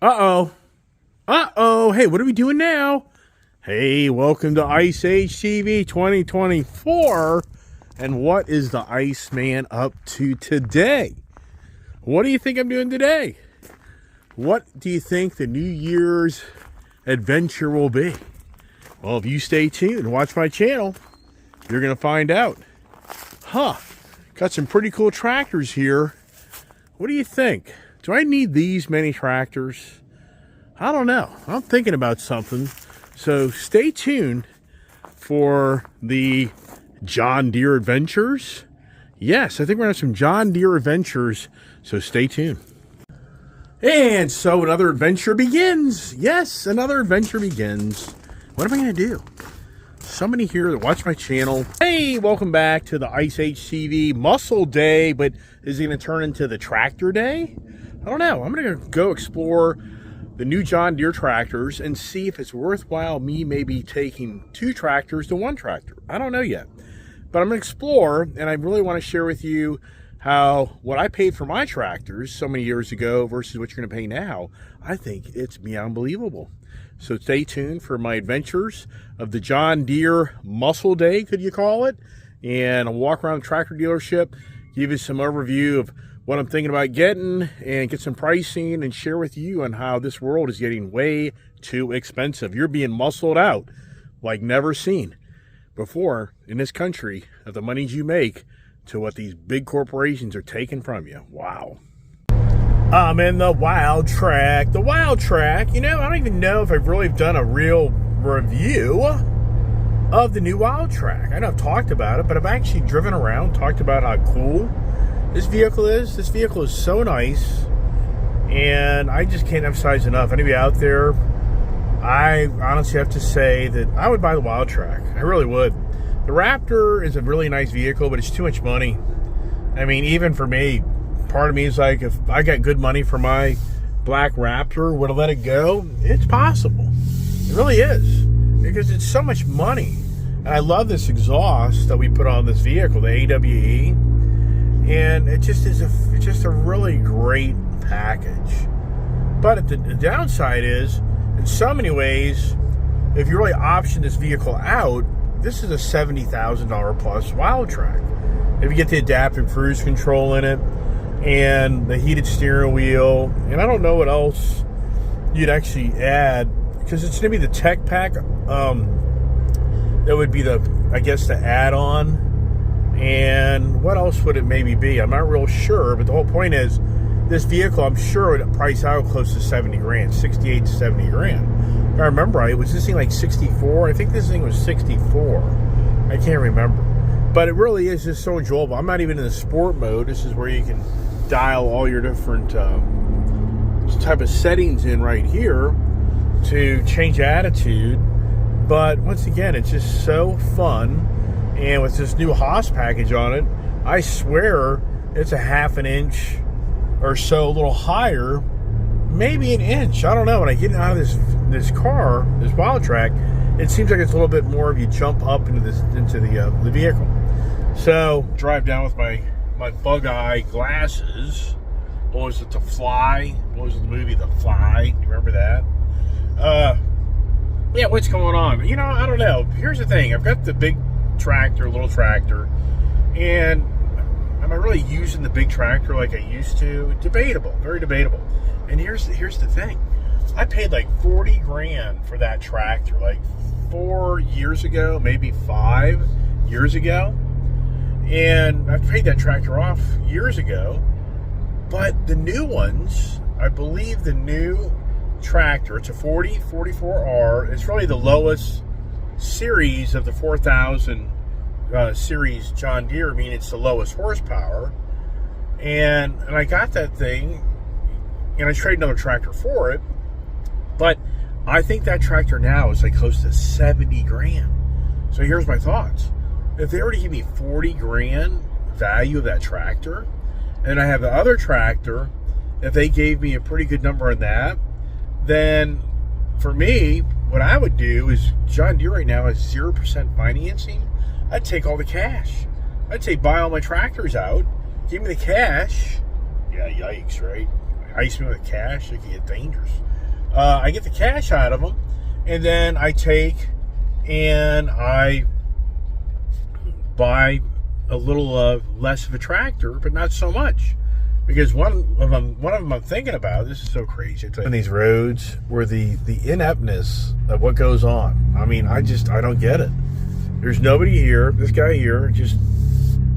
Uh-oh. Uh-oh. Hey, what are we doing now? Hey, welcome to Ice Age TV 2024. And what is the Iceman up to today? What do you think I'm doing today? What do you think the New Year's adventure will be? Well, if you stay tuned and watch my channel, you're going to find out. Got some pretty cool tractors here. What do you think? Do I need these many tractors? I don't know. I'm thinking about something. So stay tuned for the John Deere adventures. Yes, I think we're going to have some John Deere adventures. So stay tuned. And so another adventure begins. Yes, another adventure begins. What am I going to do? Somebody here that watch my channel. Hey, welcome back to the Ice Age TV Muscle Day. But is it going to turn into the Tractor Day? I don't know. I'm going to go explore the new John Deere tractors and see if it's worthwhile me maybe taking two tractors to one tractor. I don't know yet. But I'm going to explore, and I really want to share with you how what I paid for my tractors so many years ago versus what you're going to pay now. I think it's unbelievable. So stay tuned for my adventures of the John Deere Muscle Day, could you call it? And I'll walk around the tractor dealership, give you some overview of what I'm thinking about getting and get some pricing and share with you on how this world is getting way too expensive. You're being muscled out like never seen before in this country of the monies you make to what these big corporations are taking from you. Wow. I'm in the Wild Track. The Wild Track, you know, I don't even know if I've really done a real review of the new Wild Track. I know I've talked about it, but I've actually driven around, talked about how cool this vehicle is. This vehicle is so nice, and I just can't emphasize enough. Anybody out there, I honestly have to say that I would buy the Wild Track. I really would. The Raptor is a really nice vehicle, but it's too much money. I mean, even for me, part of me is like, if I got good money for my black Raptor, would I let it go? It's possible. It really is, because it's so much money. And I love this exhaust that we put on this vehicle, the AWE. And it just is it's just a really great package. But the downside is, in so many ways, if you really option this vehicle out, this is a $70,000 plus Wild Track. If you get the adaptive cruise control in it and the heated steering wheel, and I don't know what else you'd actually add, because it's going to be the tech pack. That would be the add-on. And what else would it maybe be? I'm not real sure, but the whole point is, this vehicle, I'm sure, would price out close to 70 grand, 68 to 70 grand. If I remember right, was this thing like 64? I think this thing was 64. I can't remember. But it really is just so enjoyable. I'm not even in the sport mode. This is where you can dial all your different type of settings in right here to change attitude. But once again, it's just so fun. And with this new Haas package on it, I swear it's a half an inch or so, a little higher, maybe an inch. I don't know. When I get out of this car, this Wild Track, it seems like it's a little bit more of you jump up into the vehicle. So drive down with my bug eye glasses. What was it, The Fly? What was the movie, The Fly? You remember that? Yeah, what's going on? You know, I don't know. Here's the thing. I've got the big tractor, little tractor, and am I really using the big tractor like I used to? Debatable, very debatable. And here's the thing. I paid like 40 grand for that tractor like 4 years ago, maybe 5 years ago. And I paid that tractor off years ago. But the new ones, I believe the new tractor, it's a 44R. It's really the lowest series of the 4000 series John Deere. I mean, it's the lowest horsepower. And I got that thing, and I traded another tractor for it. But I think that tractor now is like close to 70 grand. So here's my thoughts. If they already give me 40 grand value of that tractor, and I have the other tractor, if they gave me a pretty good number on that, then for me, what I would do is, John Deere right now has 0% financing. I'd take all the cash. I'd say buy all my tractors out, give me the cash. Yeah, yikes, right? ice me with cash, it can get dangerous. I get the cash out of them, and then I take and I buy a little less of a tractor, but not so much. Because one of them I'm thinking about, this is so crazy. On these roads where the ineptness of what goes on. I mean, I don't get it. There's nobody here. This guy here,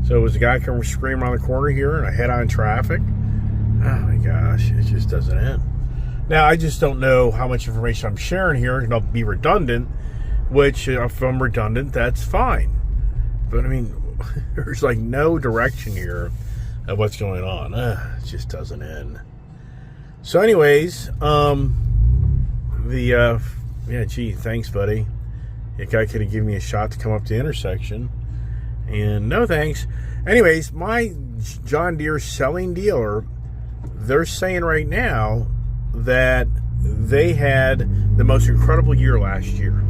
so it was a guy coming screaming around the corner here, and I head on traffic. Oh my gosh, it just doesn't end. Now, I just don't know how much information I'm sharing here, and I'll be redundant, which if I'm redundant, that's fine. But I mean, there's like no direction here of what's going on. It just doesn't end. So anyways, gee, thanks, buddy. That guy could have given me a shot to come up the intersection. And no thanks. Anyways, my John Deere selling dealer, they're saying right now that they had the most incredible year last year.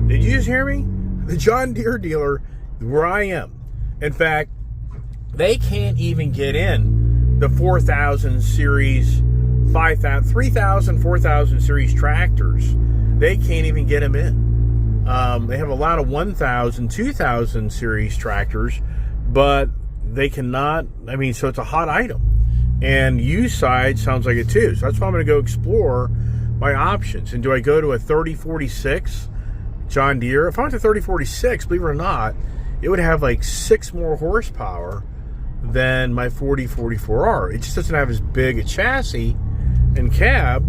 Did you just hear me? The John Deere dealer, where I am. In fact, they can't even get in the 4,000 series, 5,000, 3,000, 4,000 series tractors. They can't even get them in. They have a lot of 1,000, 2,000 series tractors, but they cannot, I mean, so it's a hot item. And used side sounds like it too. So that's why I'm going to go explore my options. And do I go to a 3046 John Deere? If I went to 3046, believe it or not, it would have like 6 more horsepower than my 4044R. It just doesn't have as big a chassis and cab.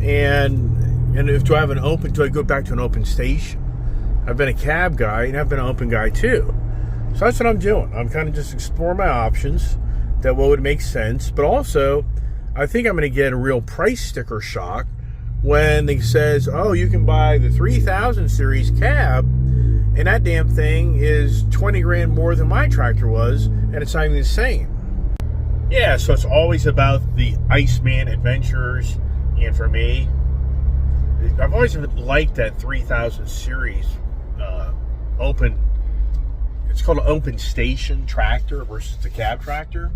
And if do I go back to an open station? I've been a cab guy and I've been an open guy too. So that's what I'm doing. I'm kind of just exploring my options, that what would make sense. But also, I think I'm going to get a real price sticker shock when it says, oh, you can buy the 3000 series cab, and that damn thing is 20 grand more than my tractor was, and it's not even the same. Yeah, so it's always about the Iceman adventures. And for me, I've always liked that 3000 series open. It's called an open station tractor versus the cab tractor.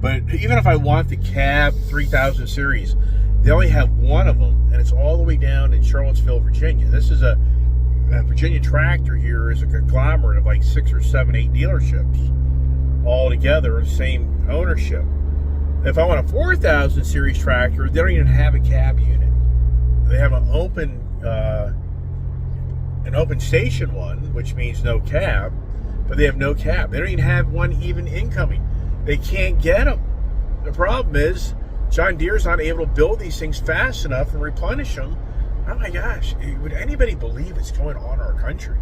But even if I want the cab 3000 series, they only have one of them, and it's all the way down in Charlottesville, Virginia. This is a Virginia Tractor here is a conglomerate of like 6 or 7, 8 dealerships all together, same ownership. If I want a 4000 series tractor, they don't even have a cab unit. They have an open station one, which means no cab, but they have no cab. They don't even have one even incoming. They can't get them. The problem is John Deere's not able to build these things fast enough and replenish them. Oh my gosh, would anybody believe it's going on in our country?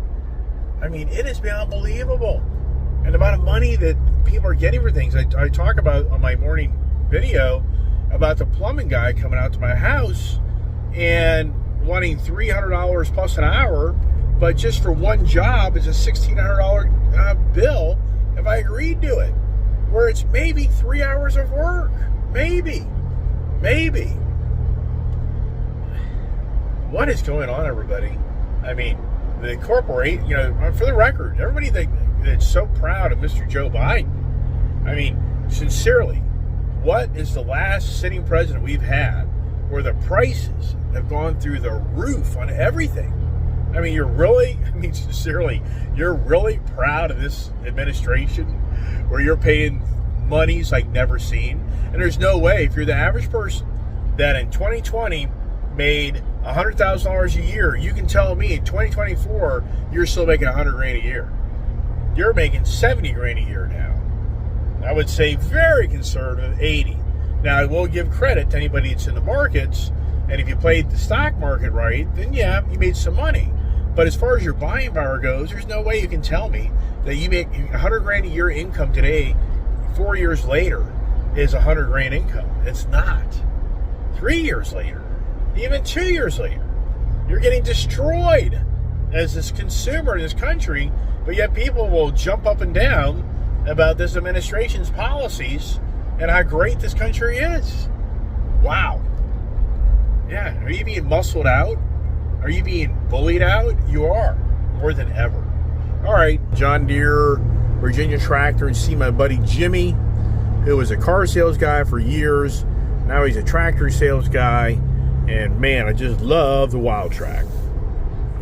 I mean, it has been unbelievable. And the amount of money that people are getting for things. I talk about on my morning video about the plumbing guy coming out to my house and wanting $300 plus an hour, but just for one job is a $1,600 bill if I agreed to it, where it's maybe 3 hours of work. Maybe. What is going on, everybody? I mean, the corporate, for the record, everybody that's so proud of Mr. Joe Biden. I mean, sincerely, what is the last sitting president we've had where the prices have gone through the roof on everything? I mean, sincerely, you're really proud of this administration where you're paying monies like never seen? And there's no way, if you're the average person that in 2020 made $100,000 a year, you can tell me in 2024 you're still making $100 grand a year. You're making $70 grand a year now. I would say very conservative, 80. Now, I will give credit to anybody that's in the markets, and if you played the stock market right, then yeah, you made some money. But as far as your buying power goes, there's no way you can tell me that you make $100 grand a year income today, 4 years later, is $100 grand income. It's not. 3 years later, even 2 years later, you're getting destroyed as this consumer in this country, but yet people will jump up and down about this administration's policies and how great this country is. Wow. Yeah, are you being muscled out? Are you being bullied out? You are, more than ever. All right, John Deere, Virginia Tractor, and see my buddy Jimmy, who was a car sales guy for years, Now he's a tractor sales guy. And man, I just love the Wildtrak.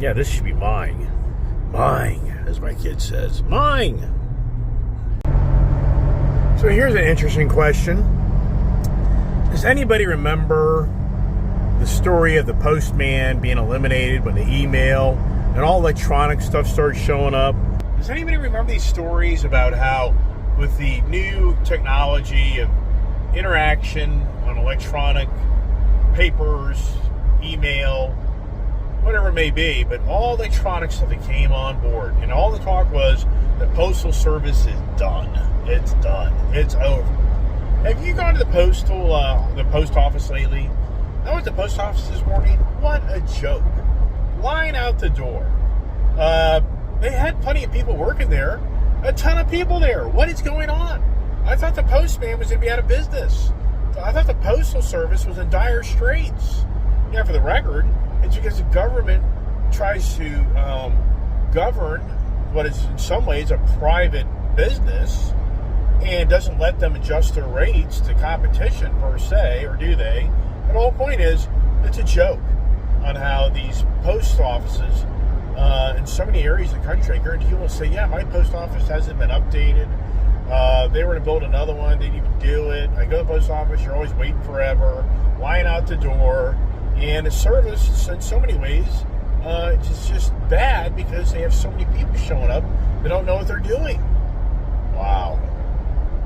Yeah, this should be mine. Mine, as my kid says. Mine! So here's an interesting question. Does anybody remember the story of the postman being eliminated when the email and all electronic stuff started showing up? Does anybody remember these stories about how with the new technology of interaction on electronic papers, email, whatever it may be, but all electronic stuff that came on board, and all the talk was the Postal Service is done. It's done. It's over. Have you gone to the post office lately? I went to the post office this morning. What a joke. Line out the door. They had plenty of people working there. A ton of people there. What is going on? I thought the postman was going to be out of business. I thought the Postal Service was in dire straits. Yeah, for the record, it's because the government tries to govern what is in some ways a private business and doesn't let them adjust their rates to competition per se, or do they? And the whole point is, it's a joke on how these post offices in so many areas of the country, I guarantee you will say, yeah, my post office hasn't been updated. They were to build another one, they didn't even do it. I go to the post office, you're always waiting forever, lying out the door, and the service, in so many ways, it's just bad because they have so many people showing up that don't know what they're doing. Wow.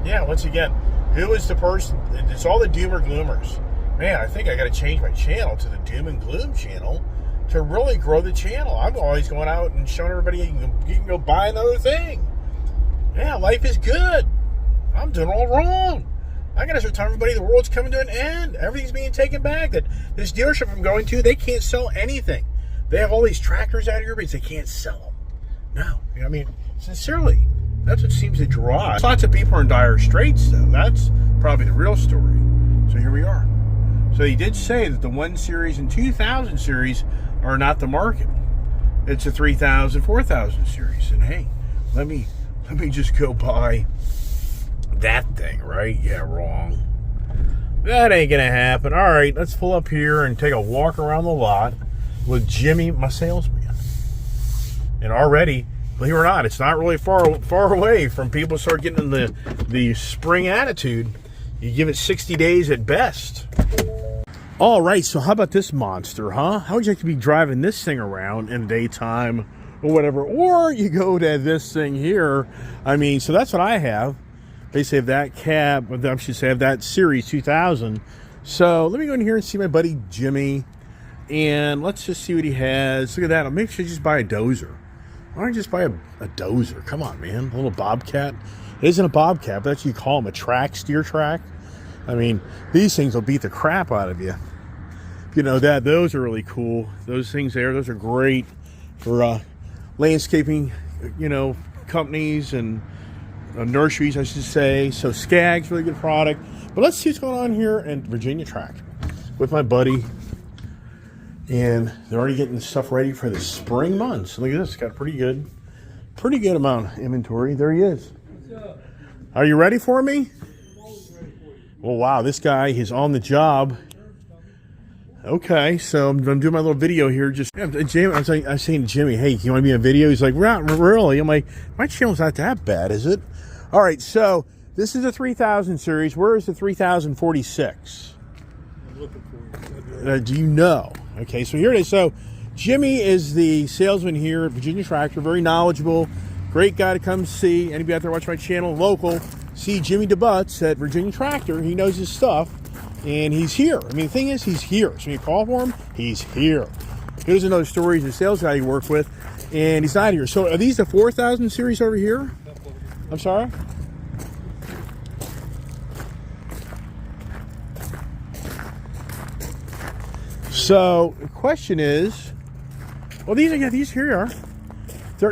Yeah, once again, who is the person? It's all the doomer gloomers. Man, I think I got to change my channel to the doom and gloom channel to really grow the channel. I'm always going out and showing everybody you can go buy another thing. Yeah, life is good. I'm doing all wrong. I got to start telling everybody the world's coming to an end. Everything's being taken back. That this dealership I'm going to, they can't sell anything. They have all these tractors out here, but they can't sell them. No. You know, I mean, sincerely, that's what seems to draw. Lots of people are in dire straits, though. That's probably the real story. So here we are. So he did say that the 1 Series and 2000 Series are not the market. It's a 3000, 4000 Series. And hey, let me just go buy that thing, right? Yeah, wrong. That ain't gonna happen. All right, let's pull up here and take a walk around the lot with Jimmy, my salesman. And already, believe it or not, it's not really far away from people start getting in the spring attitude. You give it 60 days at best. All right, so how about this monster, huh? How would you like to be driving this thing around in the daytime or whatever? Or you go to this thing here. I mean, so that's what I have. Basically have that cab, I should say, have that Series 2000. So let me go in here and see my buddy Jimmy. And let's just see what he has. Look at that. I'll make sure I just buy a dozer. Why don't I just buy a dozer? Come on, man. A little Bobcat. It isn't a Bobcat, but that's what you call them, a track, steer track. I mean, these things will beat the crap out of you. You know that. Those are really cool. Those things there, those are great for landscaping, you know, companies and nurseries, I should say. So Skag's really good product. But let's see what's going on here in Virginia Track with my buddy. And they're already getting stuff ready for the spring months. Look at this. Got a pretty good amount of inventory. There he is. Are you ready for me? Well, wow, this guy is on the job. Okay, so I'm doing my little video here. I'm saying to Jimmy, hey, you want to be in a video? He's like, not really. I'm like, my channel's not that bad, is it? All right, so this is a 3000 Series. Where is the 3046? I'm looking for it. Do you know? Okay, so here it is. So Jimmy is the salesman here at Virginia Tractor. Very knowledgeable. Great guy to come see. Anybody out there watch my channel, local, see Jimmy DeButts at Virginia Tractor. He knows his stuff. And he's here. I mean, the thing is, he's here. So when you call for him, he's here. Here's another story. He's a sales guy you work with, and he's not here. So are these the 4000 Series over here? I'm sorry? So the question is, well, these here you are.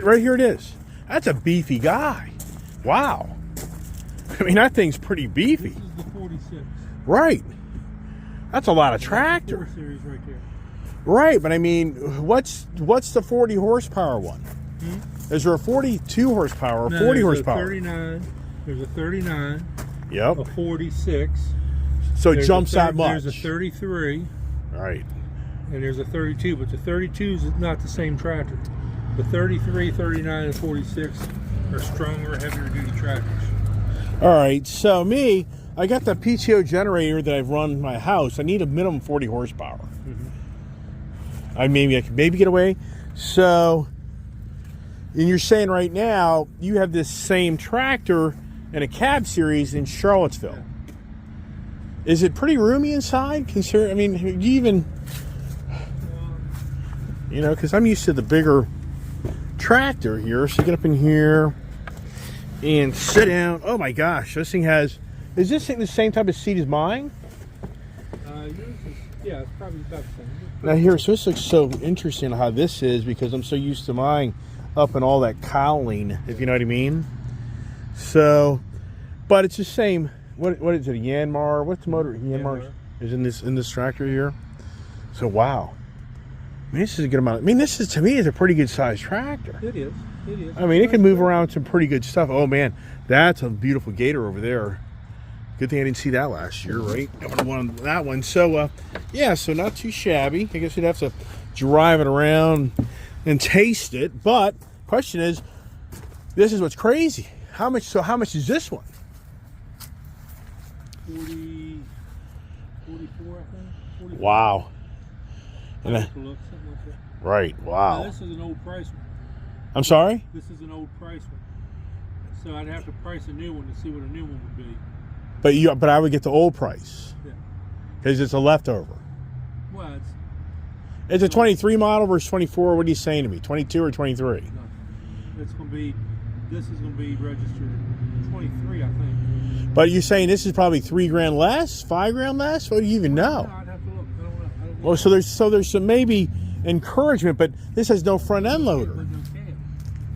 Right here it is. That's a beefy guy. Wow. I mean, that thing's pretty beefy. This is the 46. Right. That's a lot of tractor. Series right there. Right, but I mean, what's the 40 horsepower one? Is there a 42 horsepower or 40 horsepower? There's a 39. There's a 39. Yep. A 46. So it There's jumps a that much. There's a 33 All right. and there's a 32, but the 32 is not the same tractor. The 33, 39, and 46 are stronger, heavier duty tractors. All right. So me, I got the PTO generator that I've run in my house. I need a minimum 40 horsepower. I can maybe get away. So, and you're saying right now you have this same tractor in a cab series in Charlottesville. Yeah. Is it pretty roomy inside? Consider, I mean, you even, because I'm used to the bigger tractor here. So get up in here and sit down. Oh my gosh, this thing has. Is this thing the same type of seat as mine? Yours is, yeah, it's probably about the same. Now here, so this looks so interesting how this is because I'm so used to mine up and all that cowling, if you know what I mean. So, but it's the same. What is it? A Yanmar? What's the motor? Yanmar is in this tractor here. So wow, I mean, this is a good amount. I mean, this is, to me, is a pretty good sized tractor. It is. It is. I mean, it can move around some pretty good stuff. Oh man, that's a beautiful Gator over there. Good thing I didn't see that last year, right? I would have won that one. So, yeah, so not too shabby. I guess you'd have to drive it around and taste it. But question is, this is what's crazy. How much? So how much is this one? 40, 44, I think. 44. Wow. And Look, something like that. right. Now, Wow. this is an old price one. I'm sorry. This is an old price one. So I'd have to price a new one to see what a new one would be. But I would get the old price Yeah. because it's a leftover. Well, It's a 23 model versus 24. What are you saying to me? 22 or 23? nothing. It's going to be, this is going to be registered 23, I think. But you're saying this is probably $3,000 less, $5,000 less? What do you even know? No, I'd have to look. I don't know. I don't know. Well, so there's some maybe encouragement, but this has no front end loader. But no cab.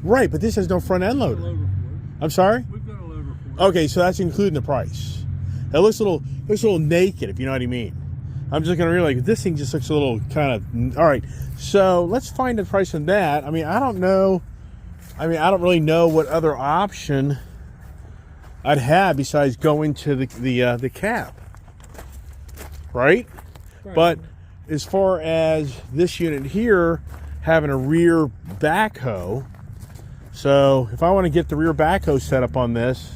Right, but this has no front end We've got a loader. loader for I'm sorry? it. We've got a loader for it. Okay, so that's including the price. It looks a little naked, if you know what I mean. I'm just gonna realize this thing just looks a little kind of. All right, so let's find the price on that. I mean, I don't know. I mean, I don't really know what other option I'd have besides going to the cab, right? Right. But as far as this unit here having a rear backhoe, so if I want to get the rear backhoe set up on this,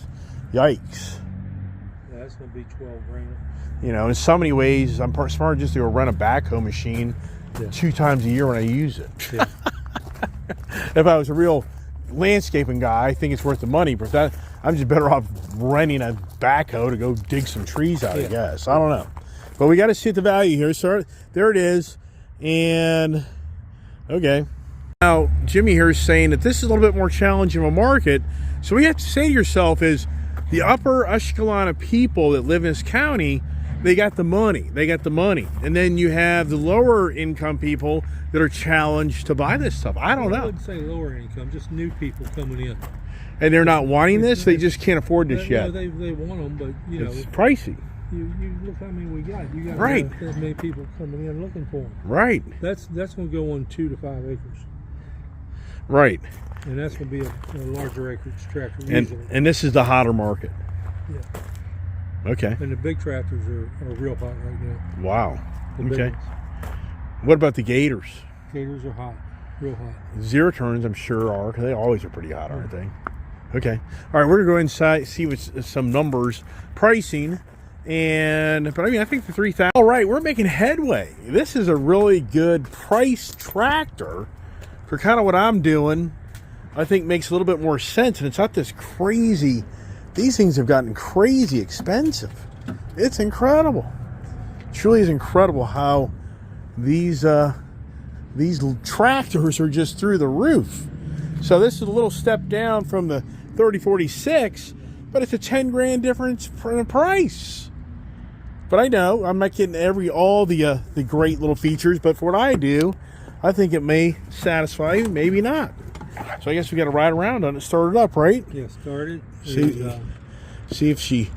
yikes. Yeah, that's going to be 12 grand. In so many ways, I'm smart just to go rent a backhoe machine 2 times a year when I use it. Yeah. If I was a real landscaping guy, I think it's worth the money, but I'm just better off renting a backhoe to go dig some trees out, I guess. I don't know. But we got to see the value here. So there it is. And, okay. Now, Jimmy here is saying that this is a little bit more challenging of a market. So what you have to say to yourself is the upper echelon of people that live in this county, they got the money. They got the money. And then you have the lower income people that are challenged to buy this stuff. I don't I know. wouldn't say lower income, just new people coming in. And they're not wanting this. They just can't afford this No, yet. they want them, but you know, It's pricey. you look how many we got. You got Right. that many people coming in looking for them. Right. That's going to go on 2 to 5 acres, Right. and that's going to be a larger acreage tractor And usually. and this is the hotter market. Yeah. Okay. And the big tractors are real hot right now. Wow. The big Okay. ones. What about the Gators? Gators are hot, real hot. Zero turns, I'm sure are, because they always are pretty hot, aren't they? Okay. All right, we're going to go inside, see what's some numbers, pricing, but I mean, I think the 3,000. All right, we're making headway. This is a really good price tractor for kind of what I'm doing. I think makes a little bit more sense, and it's not this crazy. These things have gotten crazy expensive. It's incredible. It truly is incredible how these tractors are just through the roof. So this is a little step down from the 3046, but it's a 10 grand difference in price. But I know I'm not getting all the great little features, but for what I do, I think it may satisfy you, maybe not. So I guess we got to ride around on it, start it up, right? Yeah, started. See if she's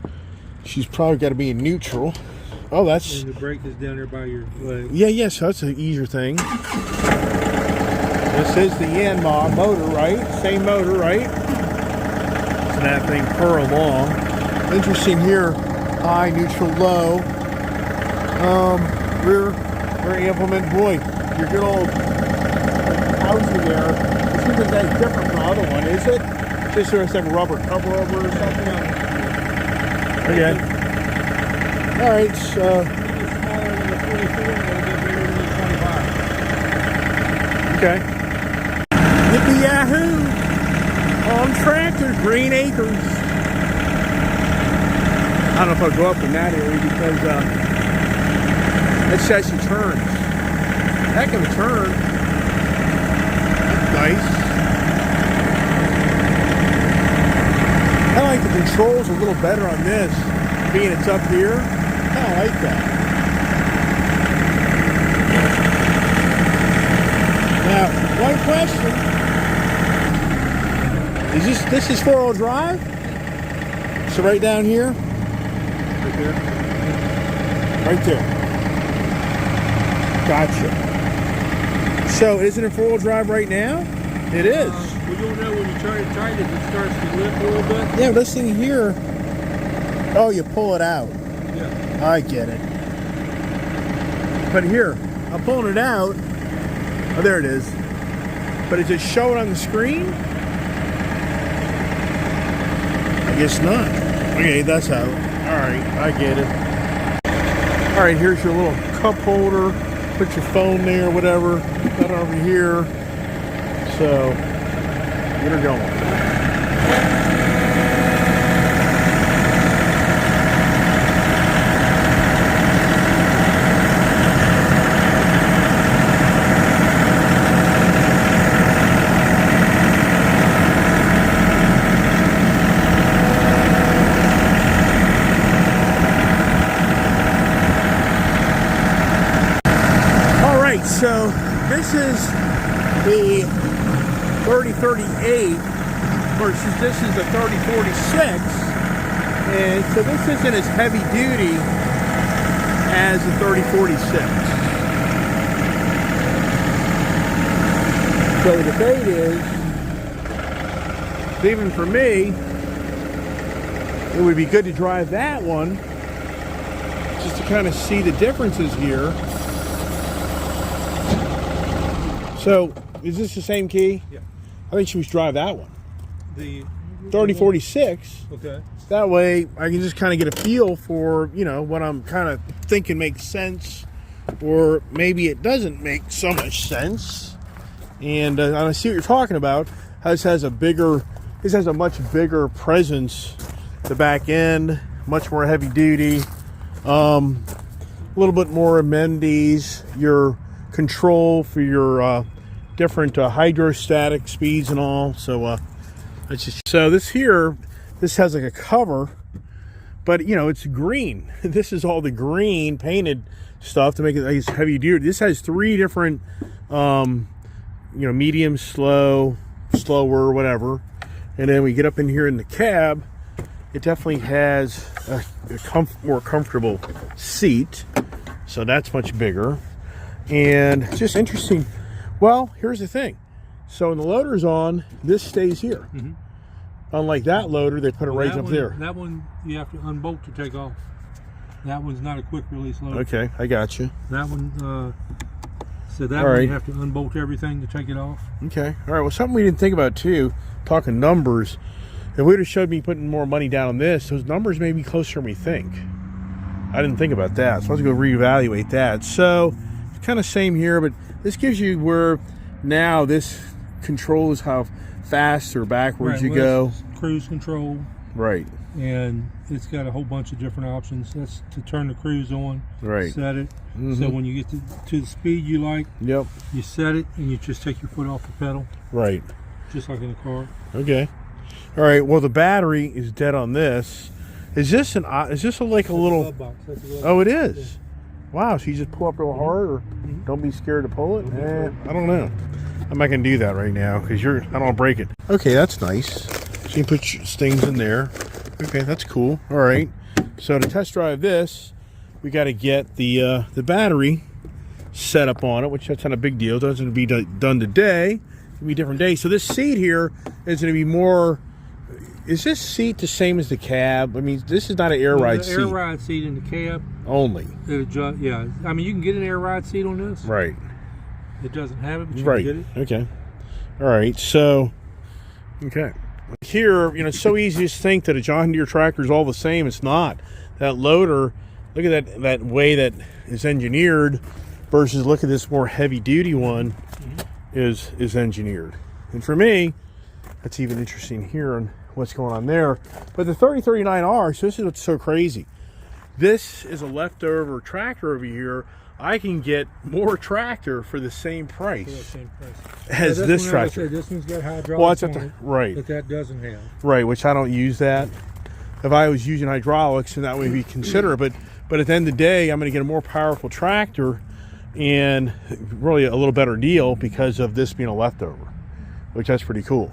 probably got to be in neutral. Oh, that's And the brake is down there by your leg. yeah. So that's an easier thing. This is the Yanmar motor, right? Same motor, right? So that thing purr along. Interesting here. High, neutral, low. rear implement. Boy, your good old housing there. It seems like that's different from the other one, is it? Just sort of like a rubber cover over or something. Okay. All right. So. A little bit smaller than the 44, a little bit bigger than the 25. Okay. Yippee yahoo! On tractor, Green Acres. I don't know if I'll go up in that area because it says he turns. Heck of a turn. That's nice. I like the controls a little better on this, being it's up here. I like that. Now, one question. This is 4-wheel drive? So right down here? Right there. Right there. Gotcha. So isn't it 4-wheel drive right now? It is. We don't know when you try to tighten it, it starts to lift a little bit. Yeah, this thing here. Oh, you pull it out. Yeah. I get it. But here, I'm pulling it out. Oh, there it is. But is it showing on the screen? I guess not. Okay, that's how. Alright, I get it. Alright, here's your little cup holder. Put your phone there, whatever. Put it over here. So, get her going. So this is the 3038 versus this is the 3046, and so this isn't as heavy duty as the 3046. So the debate is, even for me, it would be good to drive that one just to kind of see the differences here. So, is this the same key? Yeah. I think she was drive that one. The 3046. Okay. That way, I can just kind of get a feel for, you know, what I'm kind of thinking makes sense, or maybe it doesn't make so much sense. And I see what you're talking about. This has a much bigger presence. The back end, much more heavy duty. A little bit more amenities. Your control for your different hydrostatic speeds and all. So this has like a cover, but you know it's green. This is all the green painted stuff to make it like heavy duty. This has 3 different medium, slow, slower, whatever. And then we get up in here in the cab, it definitely has a more comfortable seat, so that's much bigger. And it's just interesting. Well, here's the thing. So when the loader's on, this stays here. Mm-hmm. Unlike that loader, they put it right up there. That one you have to unbolt to take off. That one's not a quick release loader. Okay, I got you. That one, one you have to unbolt everything to take it off. Okay, all right. Well, something we didn't think about too, talking numbers. If we would have showed me putting more money down on this, those numbers may be closer than we think. I didn't think about that, so I'll have to go reevaluate that. So kind of same here, but this gives you where now this controls how fast or backwards you go. Cruise control. Right. And it's got a whole bunch of different options. That's to turn the cruise on. Right. Set it. Mm-hmm. So when you get to the speed you like, yep, you set it and you just take your foot off the pedal. Right. Just like in a car. Okay. All right. Well, the battery is dead on this. Is this like a little? Glove box. That's a glove oh, box. it is. Yeah. Wow, so you just pull up real hard, or don't be scared to pull it? I don't know. I'm not going to do that right now because I don't want to break it. Okay, that's nice. So you put your things in there. Okay, that's cool. All right. So to test drive this, we got to get the battery set up on it, which that's not a big deal. It doesn't be done today. It'll be a different day. So this seat here is going to be more is this seat the same as the cab? I mean, this is not an air ride seat. Air ride seat in the cab. Only. Yeah. I mean, you can get an air ride seat on this. Right. It doesn't have it, but you Right. can get it. Okay. All right. So, okay. Here, it's so easy to think that a John Deere tractor is all the same. It's not. That loader, look at that way that is engineered versus look at this more heavy duty one is engineered. And for me, that's even interesting here on what's going on there. But the 3039R, so this is what's so crazy. This is a leftover tractor over here. I can get more tractor for the same price, as this tractor. This one's got hydraulics Well, that's on it, right. but that doesn't have. Right, which I don't use that. If I was using hydraulics, then that would be considered. But at the end of the day, I'm going to get a more powerful tractor and really a little better deal because of this being a leftover, which that's pretty cool.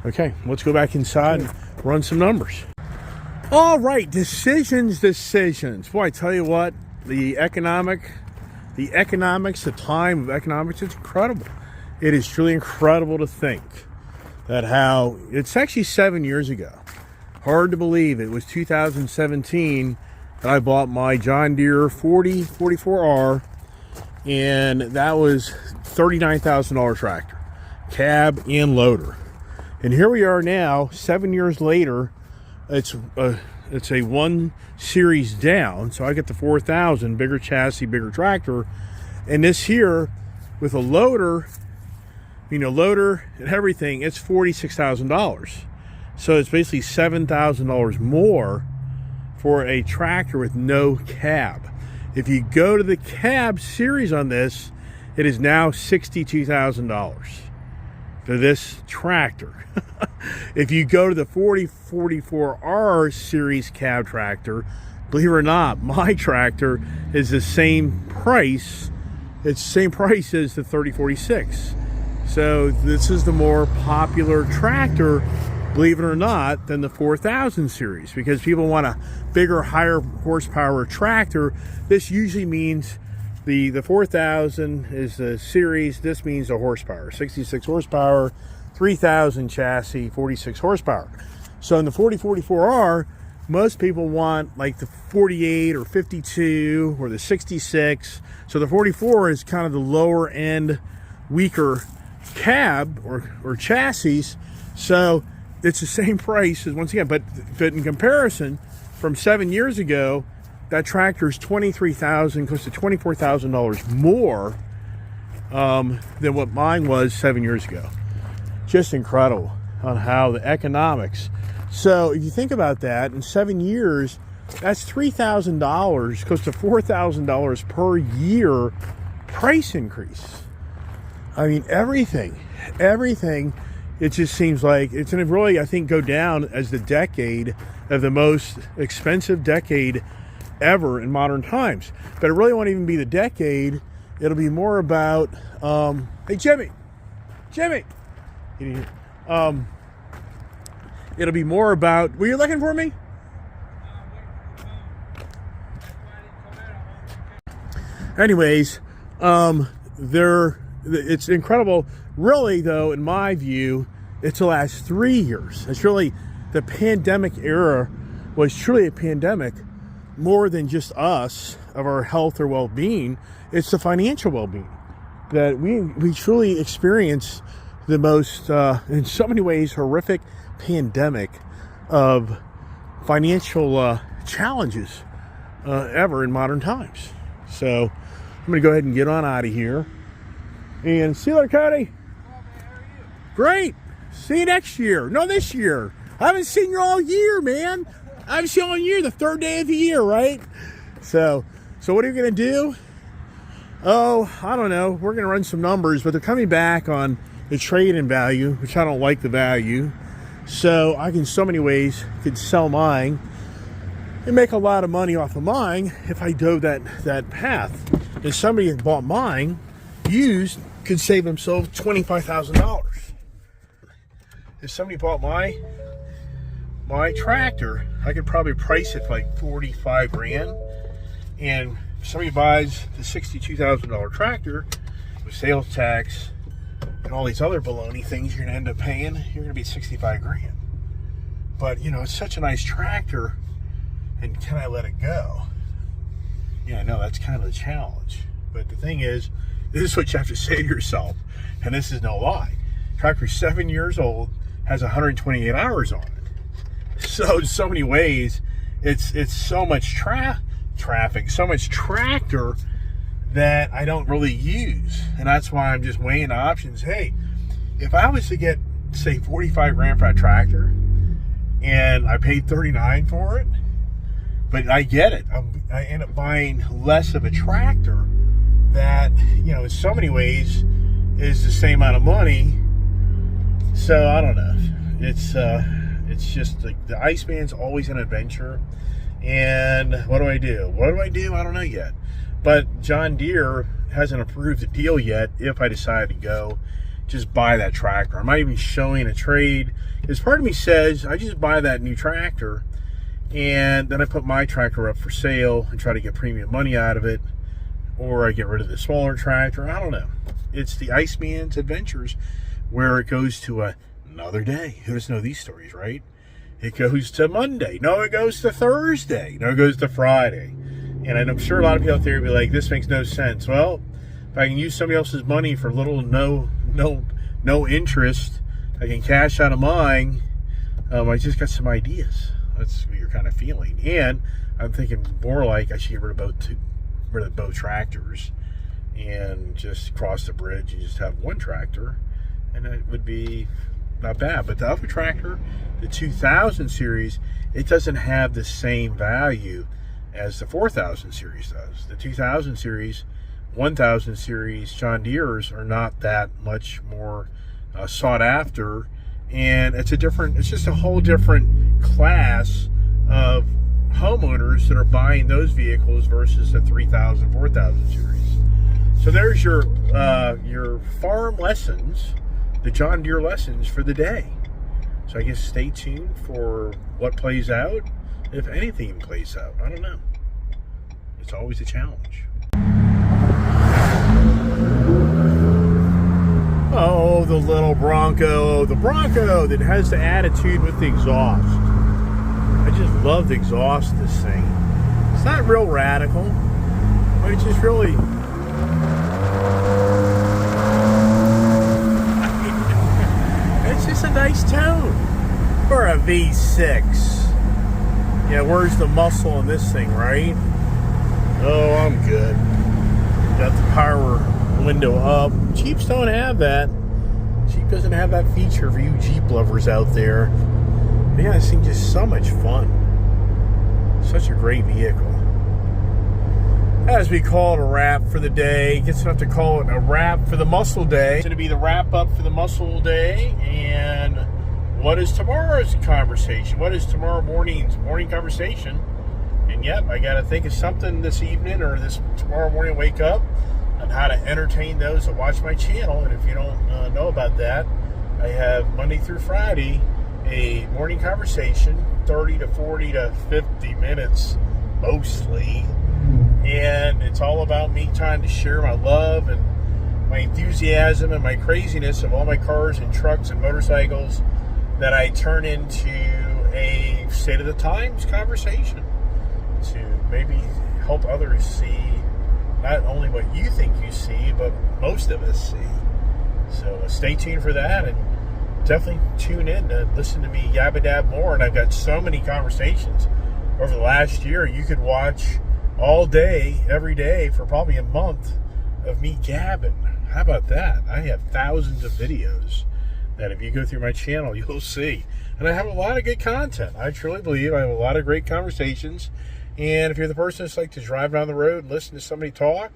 Okay, let's go back inside and run some numbers. All right, decisions. Boy, I tell you what, the economics, the time of economics, it's incredible. It is truly incredible to think that how it's actually 7 years ago. Hard to believe it was 2017 that I bought my John Deere 4044R, and that was $39,000 tractor, cab and loader. And here we are now, 7 years later. It's a 1 series down, so I get the 4000, bigger chassis, bigger tractor, and this here with a loader, loader and everything, it's $46,000. So it's basically $7,000 more for a tractor with no cab. If you go to the cab series on this, it is now $62,000 for this tractor. If you go to the 4044R series cab tractor, believe it or not, my tractor is the same price. It's the same price as the 3046. So this is the more popular tractor, believe it or not, than the 4000 series, because people want a bigger, higher horsepower tractor. This usually means the 4000 is the series. This means the horsepower, 66 horsepower, 3000 chassis, 46 horsepower. So in the 4044R, most people want like the 48 or 52 or the 66. So the 44 is kind of the lower end, weaker cab or chassis. So it's the same price as, once again, but in comparison, from 7 years ago, that tractor is $23,000, close to $24,000 more than what mine was 7 years ago. Just incredible on how the economics. So if you think about that, in 7 years, that's $3,000, close to $4,000 per year price increase. I mean, everything. It just seems like it's going to really, I think, go down as the decade of the most expensive decade ever in modern times. But it really won't even be the decade. It'll be more about, hey, Jimmy, it'll be more about, were you looking for me? Anyways, it's incredible. Really, though, in my view, it's the last 3 years. It's really, the pandemic era was truly a pandemic more than just us, of our health or well-being. It's the financial well-being that we truly experienced the most, in so many ways, horrific pandemic of financial challenges ever in modern times. So I'm going to go ahead and get on out of here. And see you later, Cody. Great. See you next year. No, this year. I haven't seen you all year, man. I haven't seen you all year, the third day of the year, right? So what are you going to do? Oh, I don't know. We're going to run some numbers, but they're coming back on the trade-in value, which I don't like the value. So I can, so many ways, could sell mine and make a lot of money off of mine if I dove that path. If somebody had bought mine used, could save themselves $25,000. If somebody bought my tractor, I could probably price it for like 45 grand. And if somebody buys the $62,000 tractor with sales tax and all these other baloney things you're gonna end up paying, you're gonna be 65 grand. But, you know, it's such a nice tractor, and can I let it go? Yeah, I know, that's kind of the challenge. But the thing is, this is what you have to say to yourself, and this is no lie. Tractor's 7 years old, has 128 hours on it. So in so many ways, it's so much traffic, so much tractor that I don't really use. And that's why I'm just weighing options. Hey, if I was to get, say, 45 grand for a tractor, and I paid 39 for it, but I get it. I end up buying less of a tractor that, you know, in so many ways is the same amount of money. So I don't know. It's just like the Iceman's always an adventure. And what do I do? I don't know yet. But John Deere hasn't approved the deal yet. If I decide to go, just buy that tractor. I'm not even showing a trade. Because part of me says I just buy that new tractor, and then I put my tractor up for sale and try to get premium money out of it, or I get rid of the smaller tractor. I don't know. It's the Iceman's adventures, where it goes to another day. Who doesn't know these stories, right? It goes to Monday. No, it goes to Thursday. No, it goes to Friday. And I'm sure a lot of people out there will be like, this makes no sense. Well, if I can use somebody else's money for little no interest, I can cash out of mine. I just got some ideas. That's what you're kind of feeling. And I'm thinking more like I should get rid of both tractors and just cross the bridge and just have one tractor, and it would be not bad. But the other tractor, the 2000 series, it doesn't have the same value as the 4000 series does. The 2000 series, 1000 series John Deere's are not that much more sought after, and it's just a whole different class of homeowners that are buying those vehicles versus the 3000, 4000 series. So there's your farm lessons, the John Deere lessons for the day. So I guess stay tuned for what plays out, if anything plays out. I don't know. It's always a challenge. Oh, the little Bronco. The Bronco that has the attitude with the exhaust. I just love the exhaust of this thing. It's not real radical, but it's just really... it's just a nice tone for a V6. Yeah, where's the muscle in this thing, right? Oh, I'm good. Got the power window up. Jeeps don't have that. Jeep doesn't have that feature for you Jeep lovers out there. But yeah, this thing just so much fun. Such a great vehicle. As we call it a wrap for the day, gets enough to call it a wrap for the muscle day. It's going to be the wrap up for the muscle day. And what is tomorrow's conversation? What is tomorrow morning's morning conversation? And yep, I got to think of something this evening or this tomorrow morning, wake up, on how to entertain those that watch my channel. And if you don't know about that, I have Monday through Friday a morning conversation, 30 to 40 to 50 minutes mostly. And it's all about me trying to share my love and my enthusiasm and my craziness of all my cars and trucks and motorcycles that I turn into a state of the times conversation to maybe help others see not only what you think you see, but most of us see. So stay tuned for that, and definitely tune in to listen to me yabba dab more. And I've got so many conversations over the last year. You could watch all day, every day for probably a month of me gabbing. How about that? I have thousands of videos that if you go through my channel, you'll see. And I have a lot of good content. I truly believe I have a lot of great conversations. And if you're the person that's like to drive down the road and listen to somebody talk,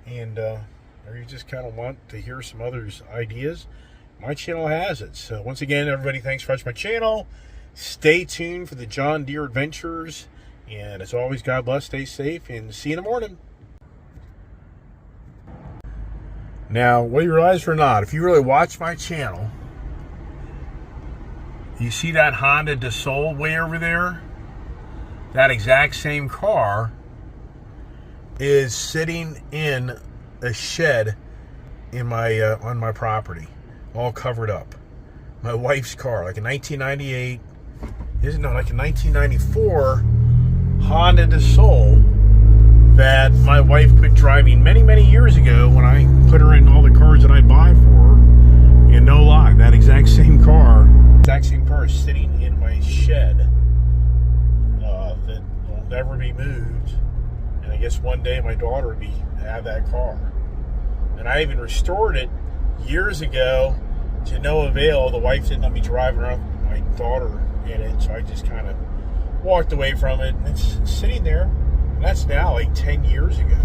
and or you just kind of want to hear some others' ideas, my channel has it. So once again, everybody, thanks for watching my channel. Stay tuned for the John Deere adventures. And as always, God bless, stay safe, and see you in the morning. Now, whether you realize it or not, if you really watch my channel, you see that Honda DeSoul way over there? That exact same car is sitting in a shed in my on my property, all covered up. My wife's car, like a 1998 isn't it like a 1994 Honda DeSoul that my wife quit driving many, many years ago when I put her in all the cars that I buy for her. And no lie, that exact same car is sitting in my shed that will never be moved. And I guess one day my daughter would have that car. And I even restored it years ago to no avail. The wife didn't let me drive around my daughter in it, so I just kind of walked away from it. And it's sitting there. And that's now like 10 years ago.